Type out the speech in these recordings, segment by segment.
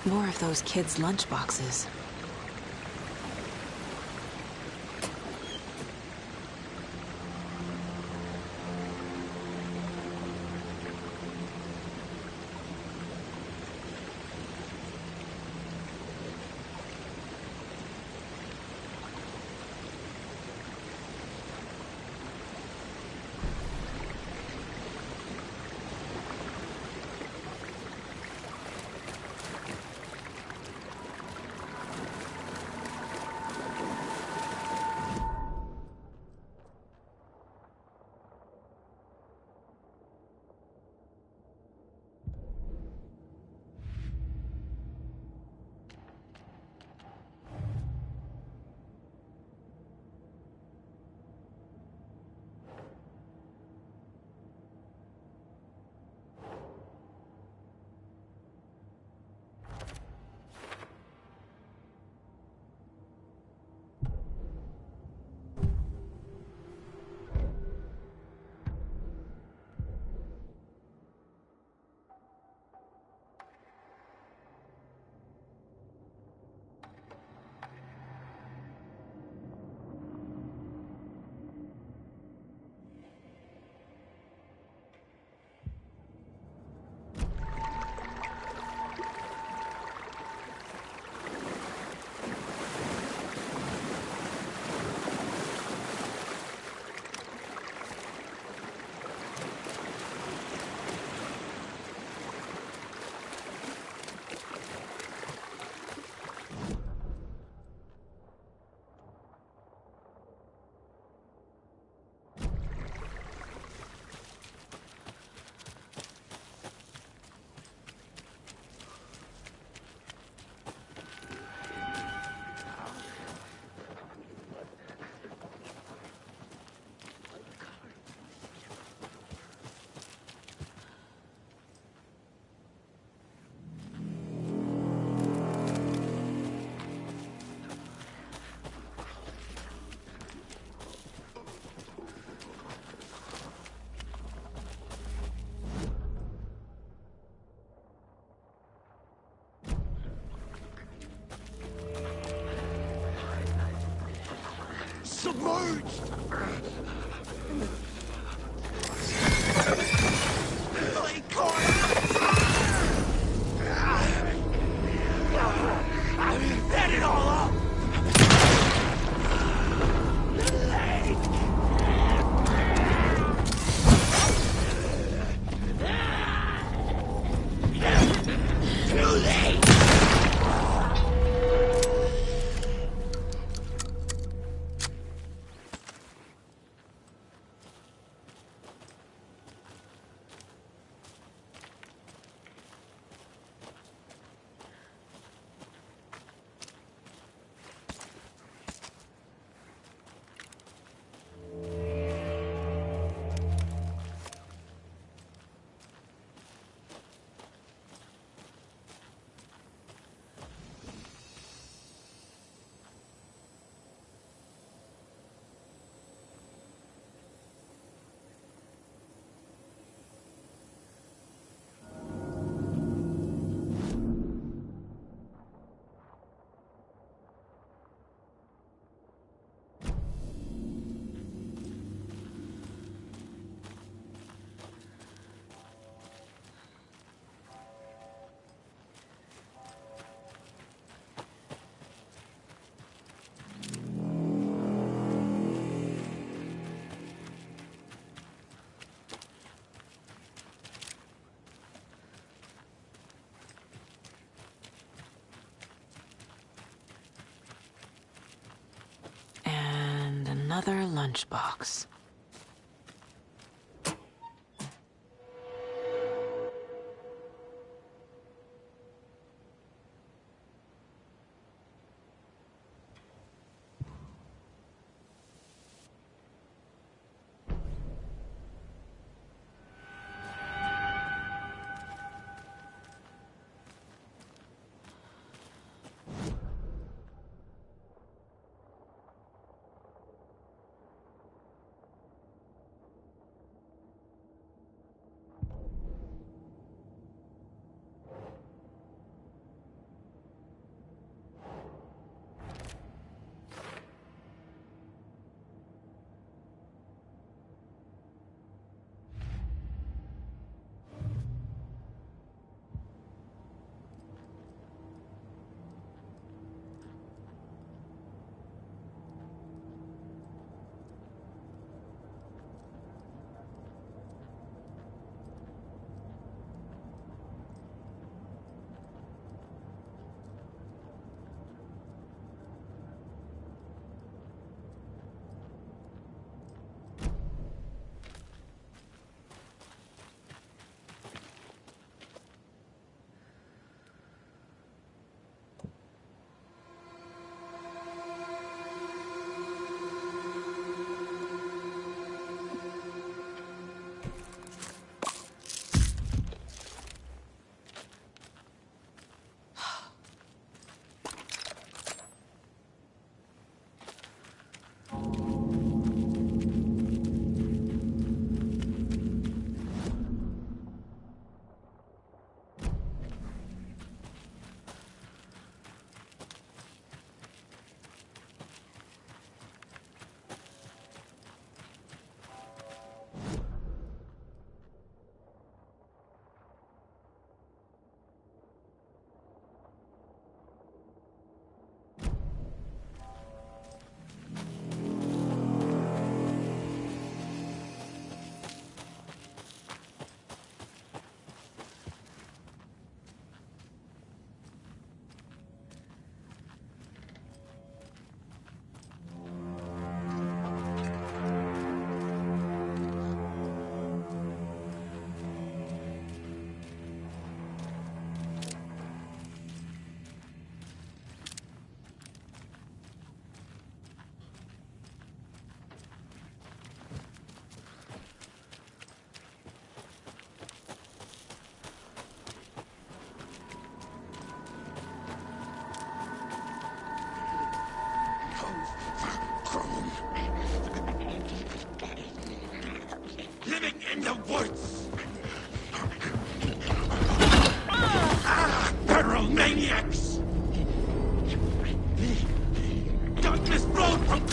More of those kids' lunchboxes. Submerged! I can't! Set it all up! Too late! Another lunchbox. in the woods! Feral maniacs! Douglas Road from...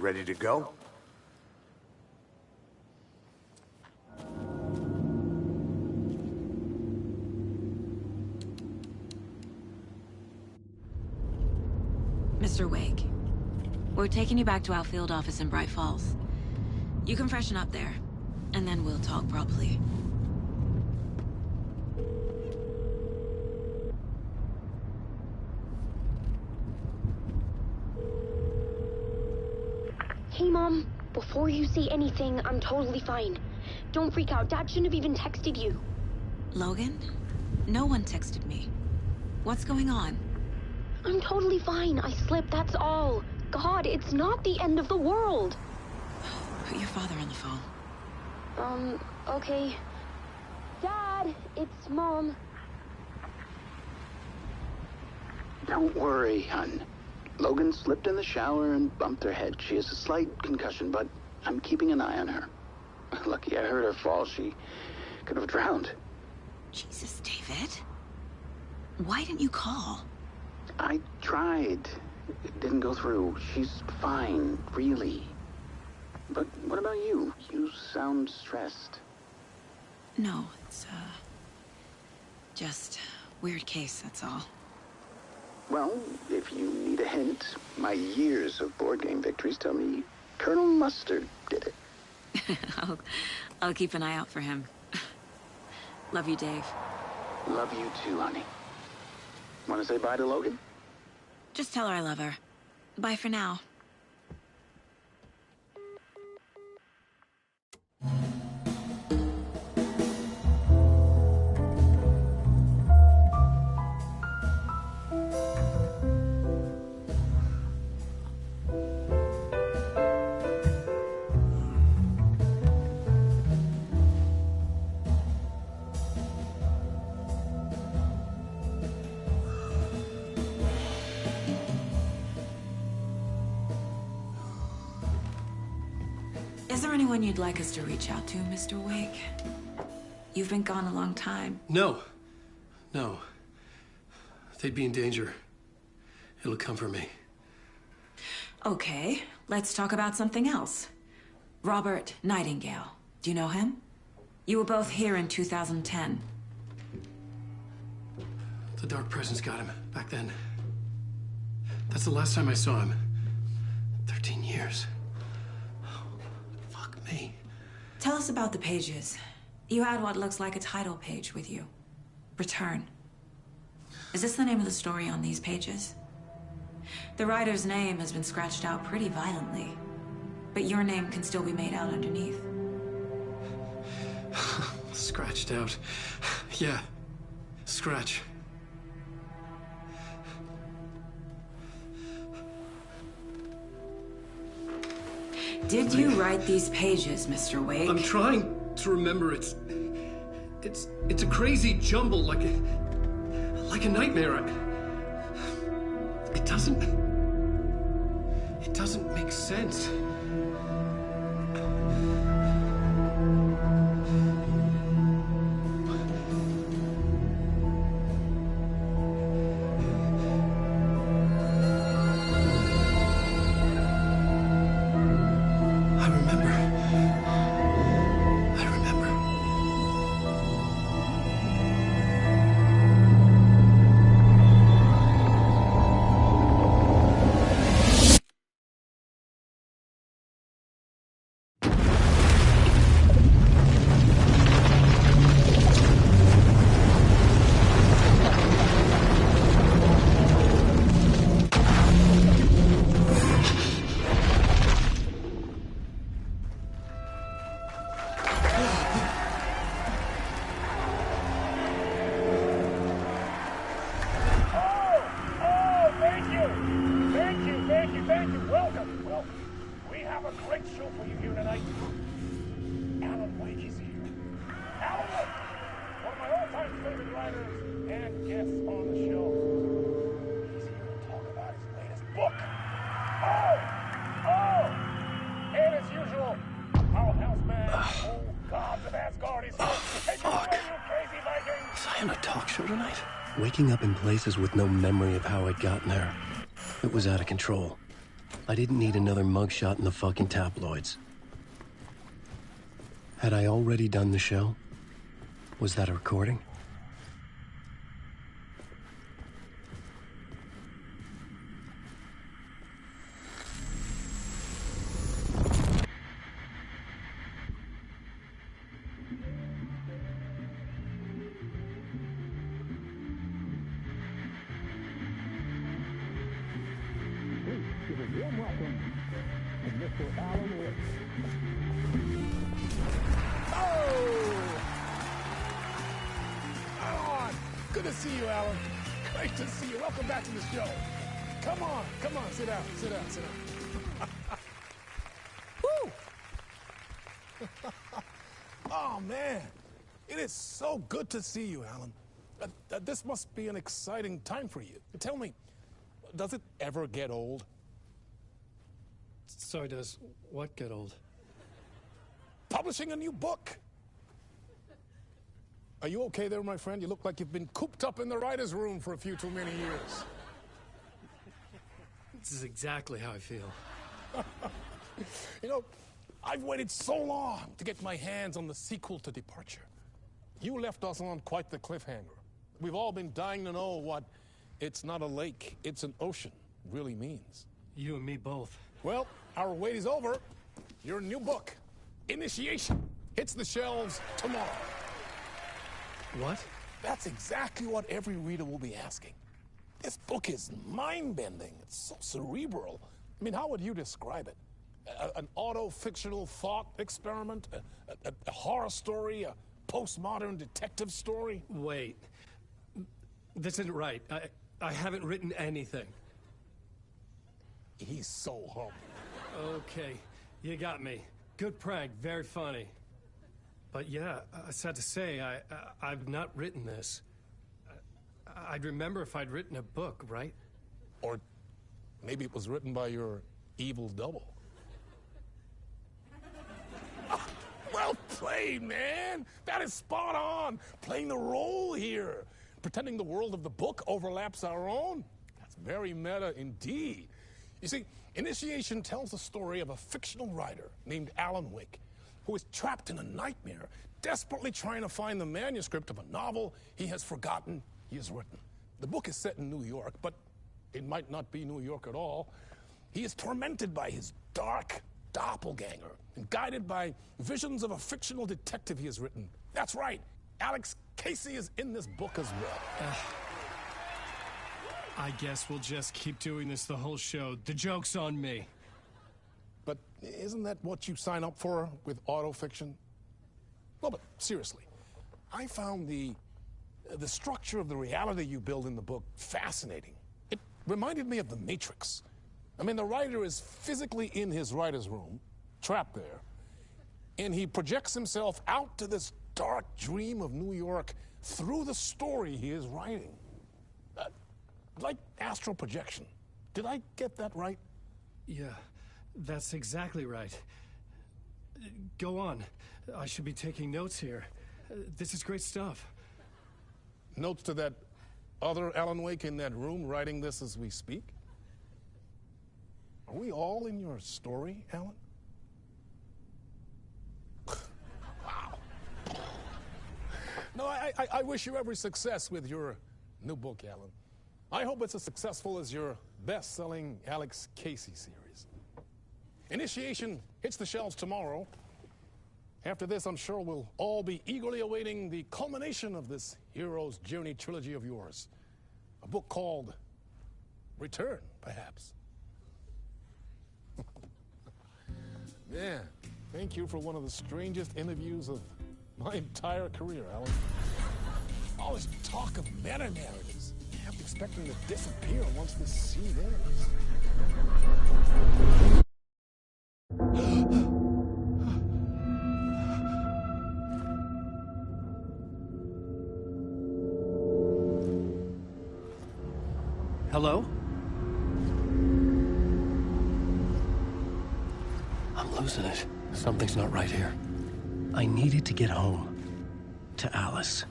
ready to go? Mr. Wake, we're taking you back to our field office in Bright Falls. You can freshen up there, and then we'll talk properly. Hey, Mom. Before you say anything, I'm totally fine. Don't freak out. Dad shouldn't have even texted you. Logan? No one texted me. What's going on? I'm totally fine. I slipped, that's all. God, it's not the end of the world. Put your father on the phone. Okay. Dad, it's Mom. Don't worry, hon. Logan slipped in the shower and bumped her head. She has a slight concussion, but I'm keeping an eye on her. Lucky I heard her fall. She could have drowned. Jesus, David. Why didn't you call? I tried. It didn't go through. She's fine, really. But what about you? You sound stressed. No, it's, just weird case, that's all. Well, if you need a hint, my years of board game victories tell me Colonel Mustard did it. I'll keep an eye out for him. Love you, Dave. Love you too, honey. Want to say bye to Logan? Just tell her I love her. Bye for now. Is there anyone you'd like us to reach out to, Mr. Wake? You've been gone a long time. No. They'd be in danger. It'll come for me. Okay, let's talk about something else. Robert Nightingale. Do you know him? You were both here in 2010. The Dark Presence got him back then. That's the last time I saw him. 13 years. Fuck me. Tell us about the pages. You had what looks like a title page with you. Return. Is this the name of the story on these pages? The writer's name has been scratched out pretty violently, but your name can still be made out underneath. Scratched out. Yeah. Scratch. Did you write these pages, Mr. Wake? I'm trying to remember. It's a crazy jumble, like a nightmare. It doesn't make sense. Waking up in places with no memory of how I'd gotten there. It was out of control. I didn't need another mugshot in the fucking tabloids. Had I already done the show? Was that a recording? Good to see you, Alan. Great to see you. Welcome back to the show. Come on, sit down. Woo! Oh, man. It is so good to see you, Alan. This must be an exciting time for you. Tell me, does it ever get old? Sorry, does what get old? Publishing a new book. Are you okay there, my friend? You look like you've been cooped up in the writer's room for a few too many years. This is exactly how I feel. You know, I've waited so long to get my hands on the sequel to Departure. You left us on quite the cliffhanger. We've all been dying to know what "it's not a lake, it's an ocean" really means. You and me both. Well, our wait is over. Your new book, Initiation, hits the shelves tomorrow. What? That's exactly what every reader will be asking. This book is mind-bending. It's so cerebral. I mean, how would you describe it? An auto-fictional thought experiment? A horror story? A postmodern detective story? Wait. This isn't right. I haven't written anything. He's so humble. Okay, you got me. Good prank, very funny. But yeah, sad to say, I've not written this. I'd remember if I'd written a book, right? Or maybe it was written by your evil double. Well played, man. That is spot on. Playing the role here. Pretending the world of the book overlaps our own. That's very meta indeed. You see, Initiation tells the story of a fictional writer named Alan Wake, who is trapped in a nightmare, desperately trying to find the manuscript of a novel he has forgotten he has written. The book is set in New York, but it might not be New York at all. He is tormented by his dark doppelganger and guided by visions of a fictional detective he has written. That's right, Alex Casey is in this book as well. I guess we'll just keep doing this the whole show. The joke's on me. But isn't that what you sign up for with autofiction? No, but seriously, I found the structure of the reality you build in the book fascinating. It reminded me of The Matrix. I mean, the writer is physically in his writer's room, trapped there, and he projects himself out to this dark dream of New York through the story he is writing. Like astral projection. Did I get that right? Yeah, that's exactly right. Go on. I should be taking notes here. This is great stuff. Notes to that other Alan Wake in that room writing this as we speak? Are we all in your story, Alan? Wow. No, I wish you every success with your new book, Alan. I hope it's as successful as your best-selling Alex Casey series. Initiation hits the shelves tomorrow. After this, I'm sure we'll all be eagerly awaiting the culmination of this hero's journey trilogy of yours. A book called Return, perhaps. Man, thank you for one of the strangest interviews of my entire career, Alan. All this talk of meta-narratives. I have to expect them to disappear once this scene ends. Hello? I'm losing it. Something's not right here. I needed to get home. To Alice.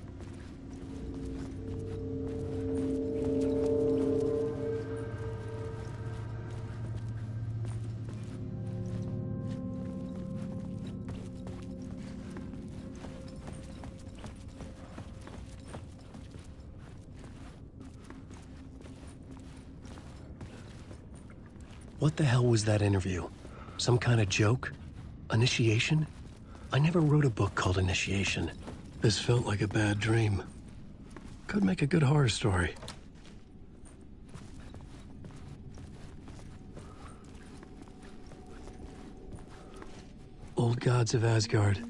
What the hell was that interview? Some kind of joke? Initiation? I never wrote a book called Initiation. This felt like a bad dream. Could make a good horror story. Old Gods of Asgard.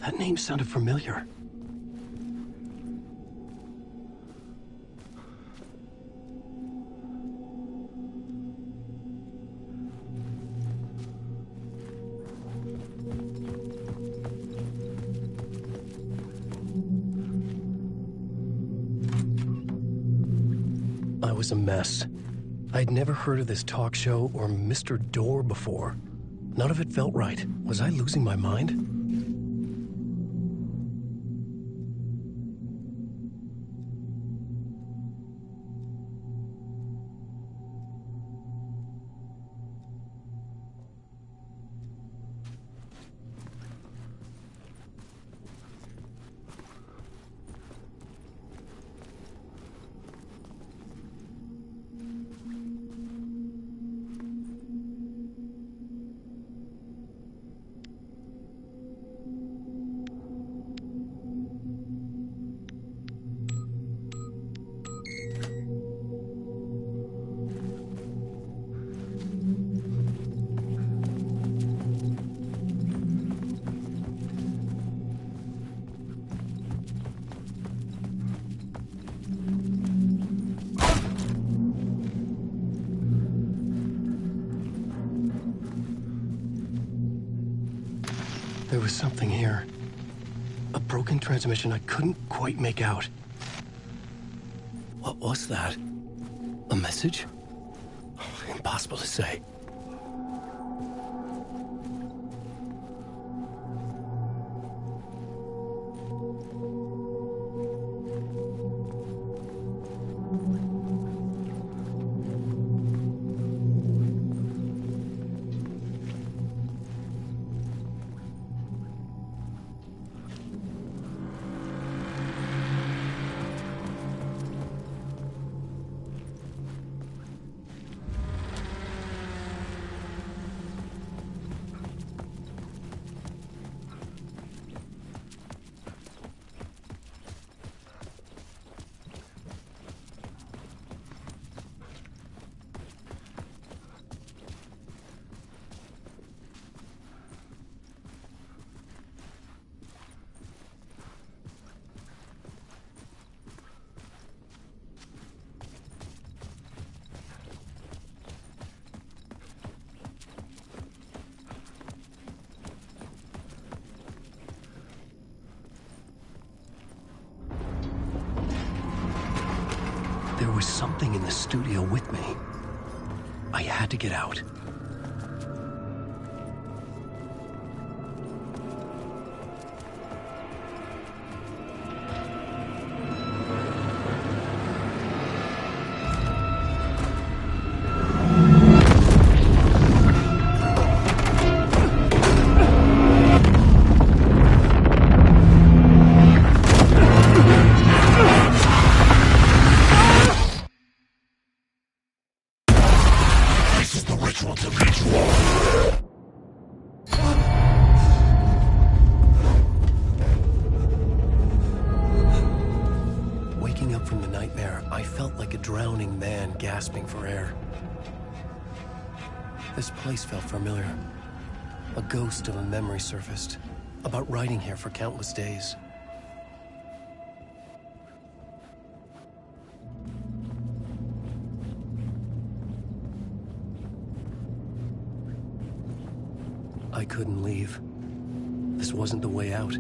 That name sounded familiar. I was a mess. I'd never heard of this talk show or Mr. Door before. None of it felt right. Was I losing my mind? There was something here. A broken transmission I couldn't quite make out. What was that? A message? Impossible to say. There was something in the studio with me. I had to get out. Waking up from the nightmare, I felt like a drowning man gasping for air. This place felt familiar. A ghost of a memory surfaced, about riding here for countless days. I couldn't leave. This wasn't the way out.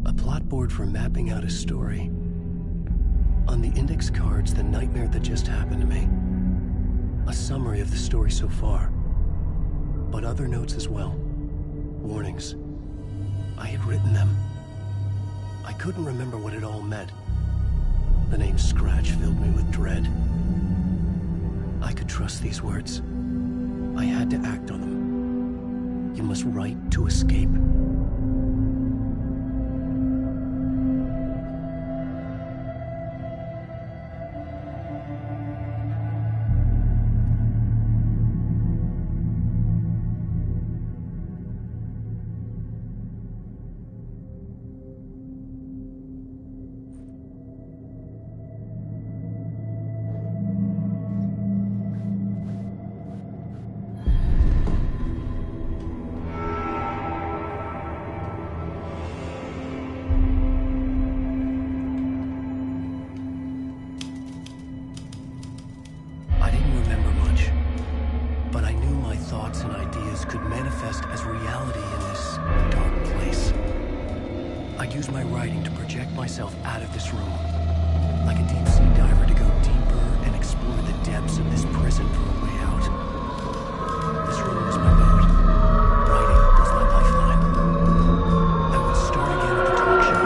A plot board for mapping out a story. On the index cards, the nightmare that just happened to me. A summary of the story so far. But other notes as well. Warnings. I had written them. I couldn't remember what it all meant. The name Scratch filled me with dread. I could trust these words. I had to act on them. You must write to escape. Thoughts and ideas could manifest as reality in this dark place. I'd use my writing to project myself out of this room, like a deep sea diver to go deeper and explore the depths of this prison for a way out. This room was my boat. Writing was my lifeline. I would start again at the talk show.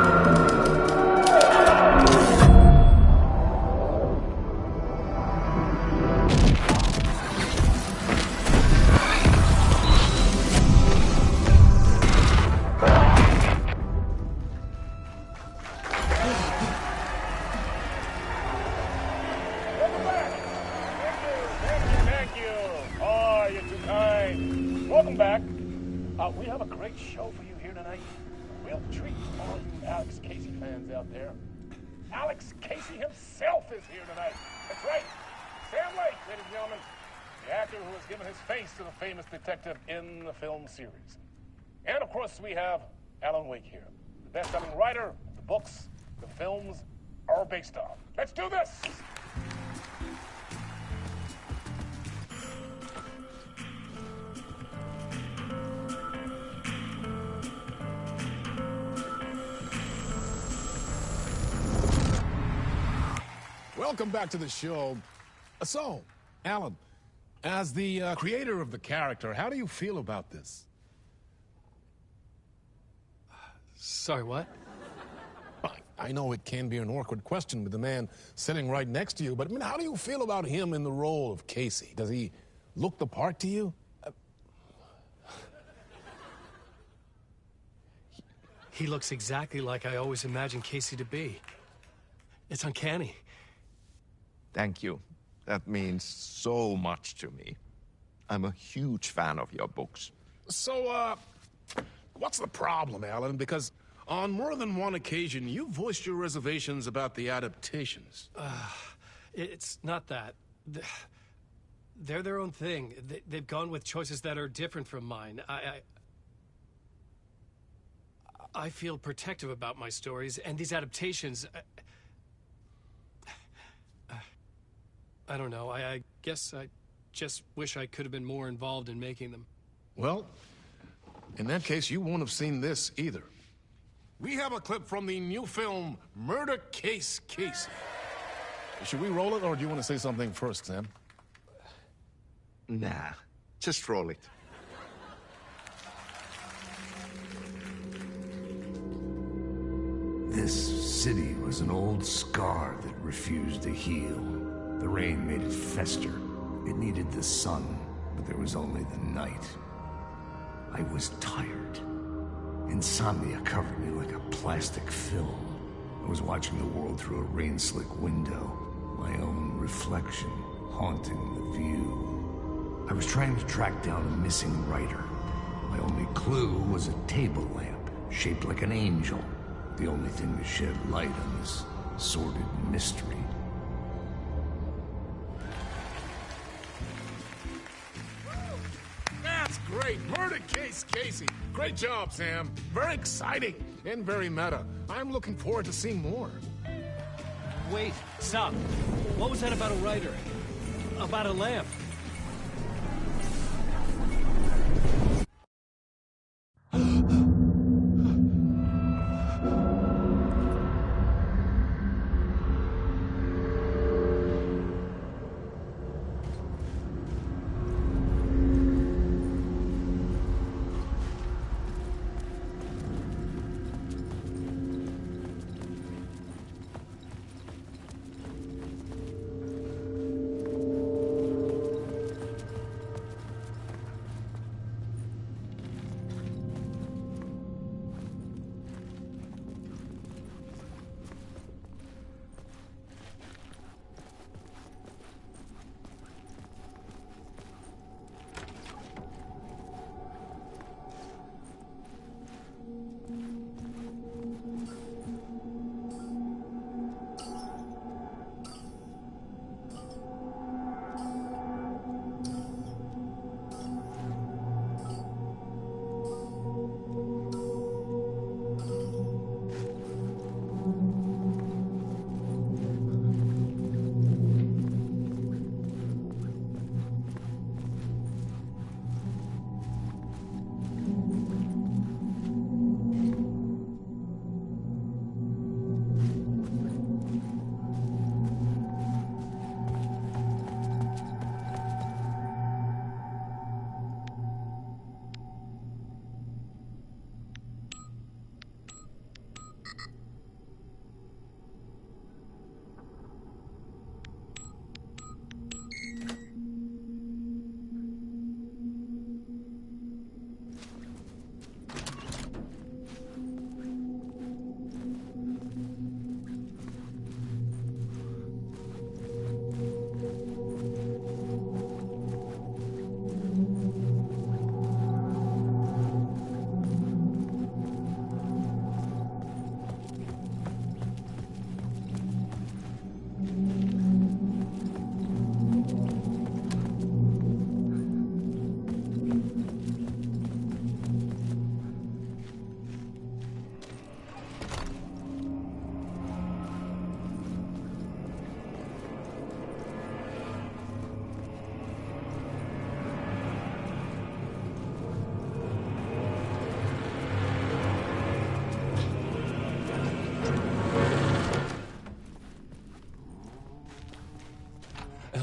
Welcome back. We have a great show for you here tonight. Real treat for all you Alex Casey fans out there. Alex Casey himself is here tonight. That's right. Sam Lake, ladies and gentlemen. The actor who has given his face to the famous detective in the film series. And of course, we have Alan Wake here. The best-selling writer the books the films are based on. Let's do this! Welcome back to the show. So, Alan, as the creator of the character, how do you feel about this? Sorry, what? I know it can be an awkward question with the man sitting right next to you, but I mean, how do you feel about him in the role of Casey? Does he look the part to you? He looks exactly like I always imagined Casey to be. It's uncanny. Thank you. That means so much to me. I'm a huge fan of your books. So, what's the problem, Alan? Because on more than one occasion, you voiced your reservations about the adaptations. It's not that. They're their own thing. They've gone with choices that are different from mine. I feel protective about my stories, and these adaptations... I don't know. I guess I just wish I could have been more involved in making them. Well, in that case, you won't have seen this either. We have a clip from the new film, Murder Case Casey. Should we roll it, or do you want to say something first, Sam? Nah, just roll it. This city was an old scar that refused to heal. The rain made it fester. It needed the sun, but there was only the night. I was tired. Insomnia covered me like a plastic film. I was watching the world through a rain-slick window, my own reflection haunting the view. I was trying to track down a missing writer. My only clue was a table lamp, shaped like an angel, the only thing to shed light on this sordid mystery. That's great! Murder Case Casey! Great job, Sam. Very exciting and very meta. I'm looking forward to seeing more. Wait, stop. What was that about a writer? About a lamp?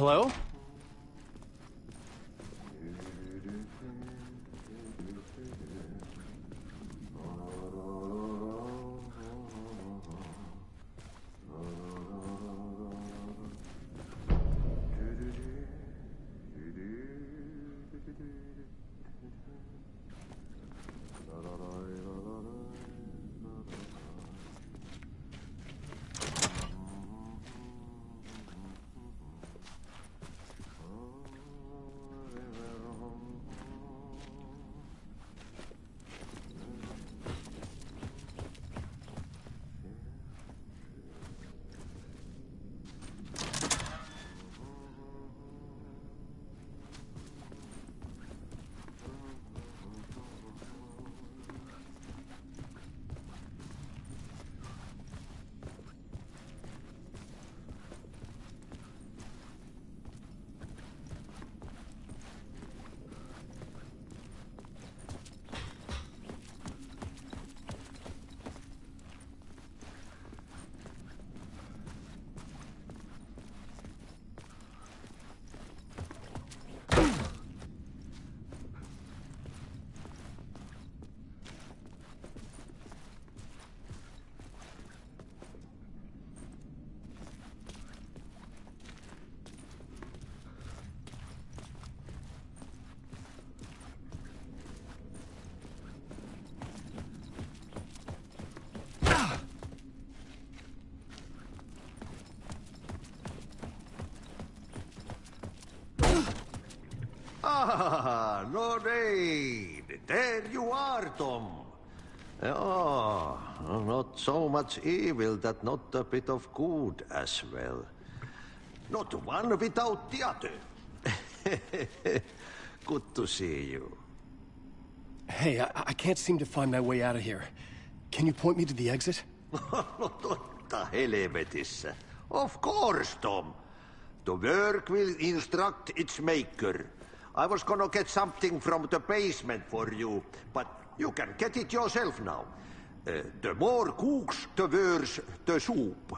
Hello? Ah, no need. There you are, Tom. Oh, not so much evil that not a bit of good as well. Not one without the other. Good to see you. Hey, I can't seem to find my way out of here. Can you point me to the exit? Totta helvetissä. Of course, Tom. The work will instruct its maker. I was gonna get something from the basement for you, but you can get it yourself now. The more cooks, the worse the soup.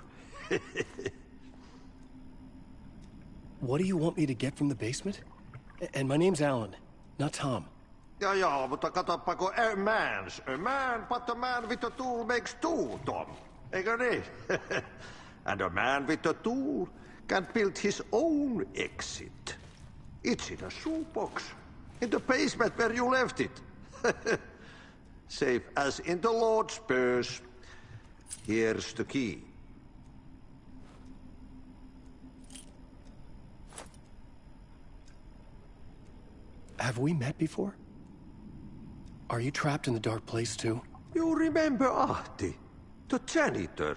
What do you want me to get from the basement? And my name's Alan, not Tom. Ja, mutta katoppa, a man, but a man with a tool makes two, Tom. Eikö niin? And a man with a tool can build his own exit. It's in a shoebox, in the basement where you left it. Safe as in the Lord's purse. Here's the key. Have we met before? Are you trapped in the dark place too? You remember Ahti, the janitor.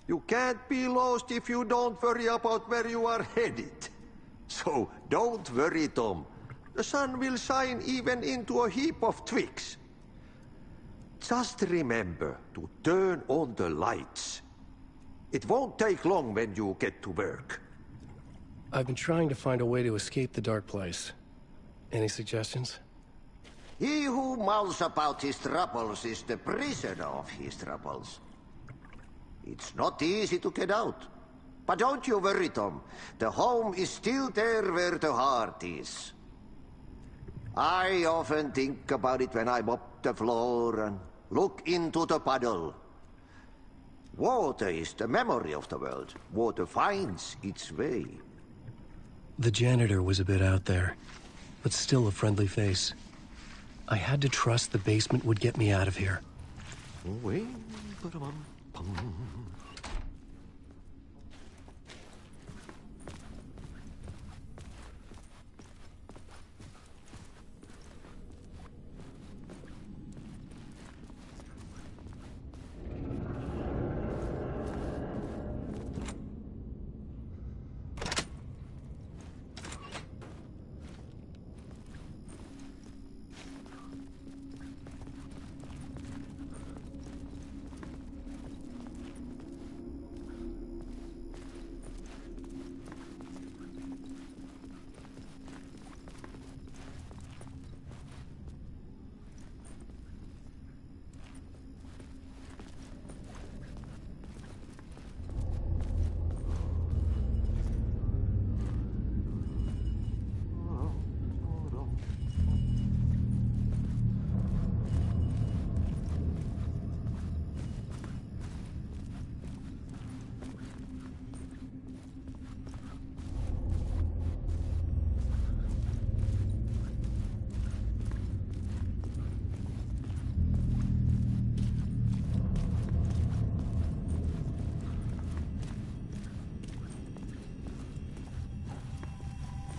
You can't be lost if you don't worry about where you are headed. So don't worry, Tom. The sun will shine even into a heap of twigs. Just remember to turn on the lights. It won't take long when you get to work. I've been trying to find a way to escape the dark place. Any suggestions? He who mouths about his troubles is the prisoner of his troubles. It's not easy to get out. But don't you worry, Tom. The home is still there where the heart is. I often think about it when I mop the floor and look into the puddle. Water is the memory of the world. Water finds its way. The janitor was a bit out there, but still a friendly face. I had to trust the basement would get me out of here.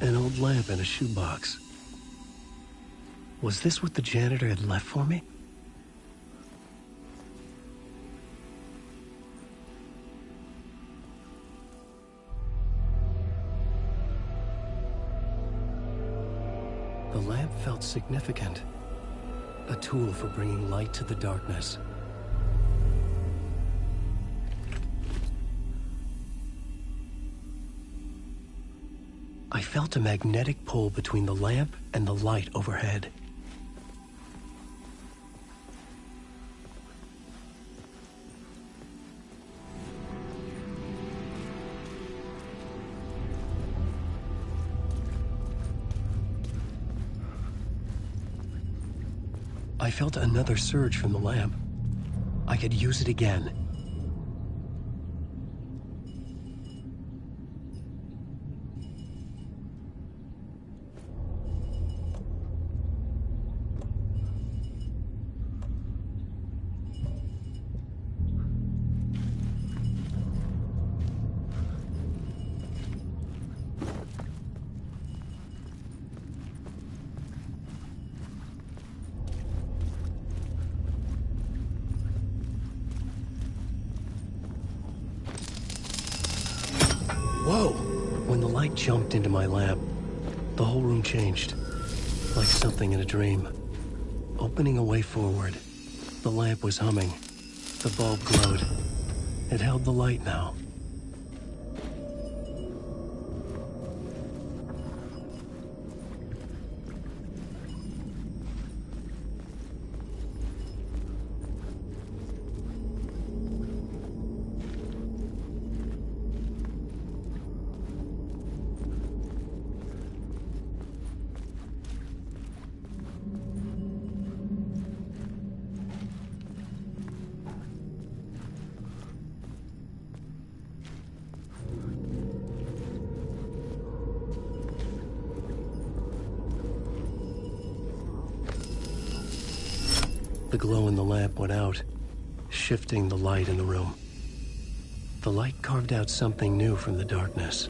An old lamp in a shoebox. Was this what the janitor had left for me? The lamp felt significant. A tool for bringing light to the darkness. I felt a magnetic pull between the lamp and the light overhead. I felt another surge from the lamp. I could use it again. Whoa! When the light jumped into my lamp, the whole room changed. Like something in a dream. Opening a way forward. The lamp was humming. The bulb glowed. It held the light now. The glow in the lamp went out, shifting the light in the room. The light carved out something new from the darkness.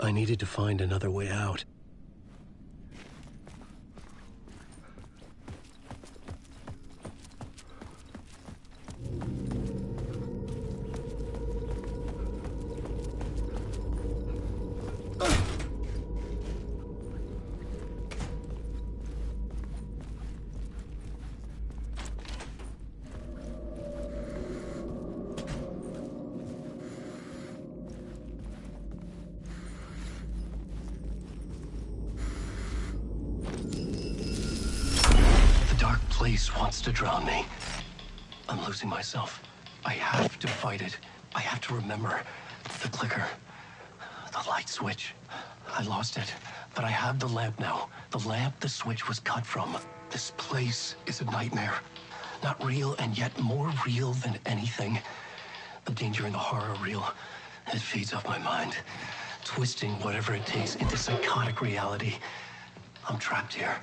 I needed to find another way out. Place wants to drown me. I'm losing myself. I have to fight it. I have to remember. The clicker. The light switch. I lost it. But I have the lamp now. The lamp the switch was cut from. This place is a nightmare. Not real, and yet more real than anything. The danger and the horror real. It feeds off my mind. Twisting whatever it takes into psychotic reality. I'm trapped here.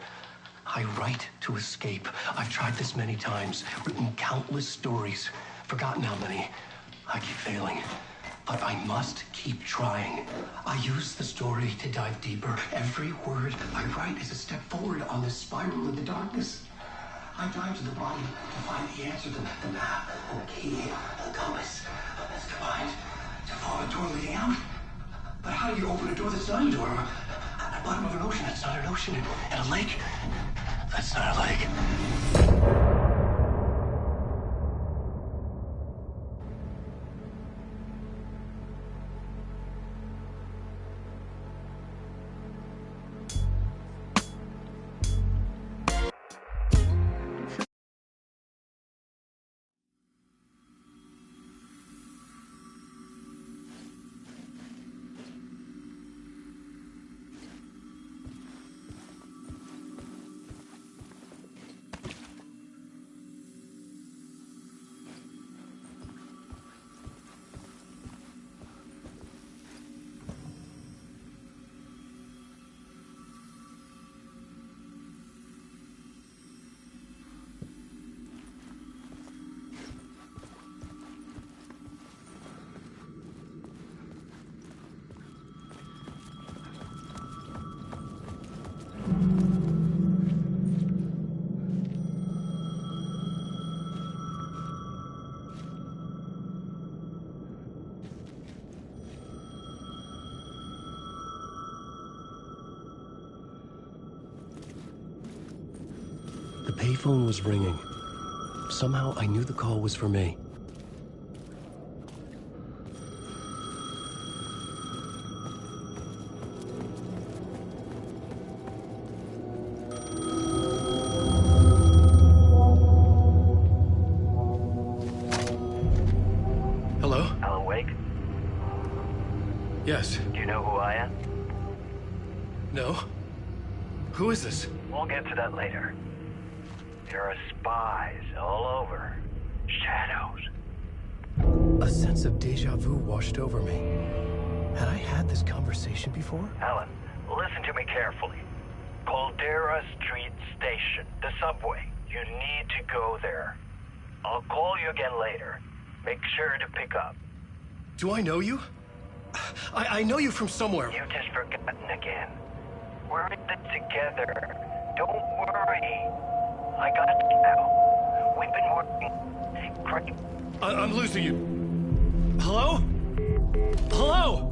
I write to escape. I've tried this many times, written countless stories, forgotten how many. I keep failing, but I must keep trying. I use the story to dive deeper. Every word I write is a step forward on this spiral of the darkness. I dive to the bottom to find the answer, the map, and the key, the compass. That's combined to form a door leading out. But how do you open a door that's not a door? At the bottom of an ocean that's not an ocean, and a lake that's not a lake. The payphone was ringing. Somehow I knew the call was for me. Hello? Alan Wake? Yes. Do you know who I am? No? Who is this? We'll get to that later. There are spies all over. Shadows. A sense of deja vu washed over me. Had I had this conversation before? Alan, listen to me carefully. Caldera Street Station, the subway. You need to go there. I'll call you again later. Make sure to pick up. Do I know you? I know you from somewhere. You've just forgotten again. We're in this together. Don't worry. I got you now. We've been working great. I'm losing you. Hello? Hello?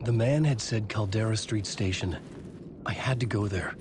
The man had said Caldera Street Station. I had to go there.